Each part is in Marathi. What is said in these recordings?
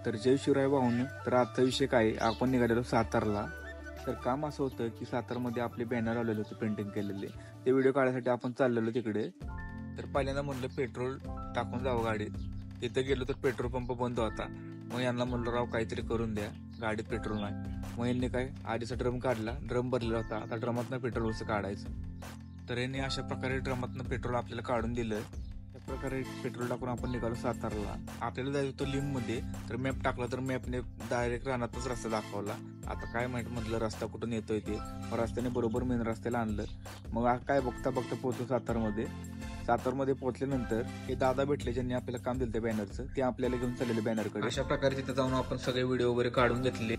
तर जय शिवराय भाऊंनो. तर आजचा विषय काय आहे, आपण निघालेलो सातारला. तर काम असं होतं की सातारमध्ये आपले बॅनर आलेले होते पेंटिंग केलेले, ते व्हिडिओ काढण्यासाठी आपण चाललेलो तिकडे. तर पहिल्यांदा म्हणलं पेट्रोल टाकून जावं गाडीत. तिथे गेलो तर पेट्रोल पंप बंद होता. मग यांना म्हणलं राव काहीतरी करून द्या, गाडीत पेट्रोल नाही. मग यांनी काय आधीचा ड्रम काढला, ड्रम भरलेला होता, आता ड्रमातनं पेट्रोल कसं काढायचं. तर यांनी अशा प्रकारे ड्रमातनं पेट्रोल आपल्याला काढून दिलं. त्या प्रकारे पेट्रोल टाकून आपण निघालो सातारला. आपल्याला जायचं होतं लिंबमध्ये, तर मॅप टाकला तर मॅपने डायरेक्ट रानातच रस्ता दाखवला. आता काय माहित म्हटलं रस्ता कुठून येतोय ते, मग रस्त्याने बरोबर मेन रस्त्याला आणलं. मग काय बघता बघता पोहोचलो सातारमध्ये. सातारमध्ये पोहोचल्यानंतर हे दादा भेटले ज्यांनी आपल्याला काम दिलं त्या बॅनरचं, ते आपल्याला घेऊन चाललेले बॅनरकडे. अशा प्रकारे तिथे जाऊन आपण सगळे व्हिडिओ वगैरे काढून घेतले.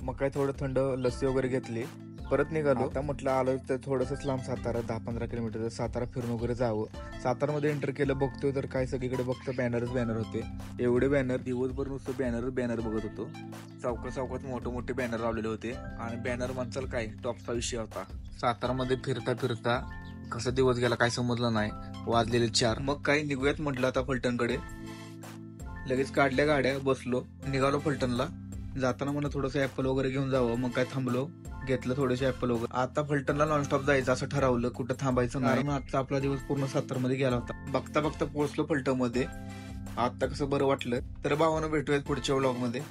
मग काय थोडं थंड लस्सी वगैरे घेतली, परत निघालो. आता म्हटलं आलो तर थोडंसंच लांब सातारा, 10-15 किलोमीटर सातारा फिरून वगैरे जावं. सातारमध्ये एंटर केलं, बघतोय तर काय सगळीकडे बघतो बॅनरच बॅनर होते. एवढे बॅनर, दिवसभर नुसतं बॅनर बघत होतो. चौकात मोठे बॅनर लावलेले होते आणि बॅनर म्हणचाल काय टॉपचा विषय होता. सातारामध्ये फिरता कसा दिवस गेला काय समजलं नाही. वाजलेले 4. मग काय निघूयात म्हटलं आता फलटणकडे. लगेच काढल्या गाड्या, बसलो, निघालो फलटणला. जाताना मला थोडंसं ऍपल वगैरे घेऊन जावं. मग काय थांबलो, घेतलं थोडेसे ऍपल वगैरे. आता फलटणला नॉनस्टॉप जायचं असं ठरवलं, कुठं थांबायचं नाही. आजचा आपला दिवस पूर्ण सातारमध्ये गेला होता. बघता पोहोचलो फलटणमध्ये. आता कसं बरं वाटलं. तर भावानं भेटूयात पुढच्या व्लॉग मध्ये.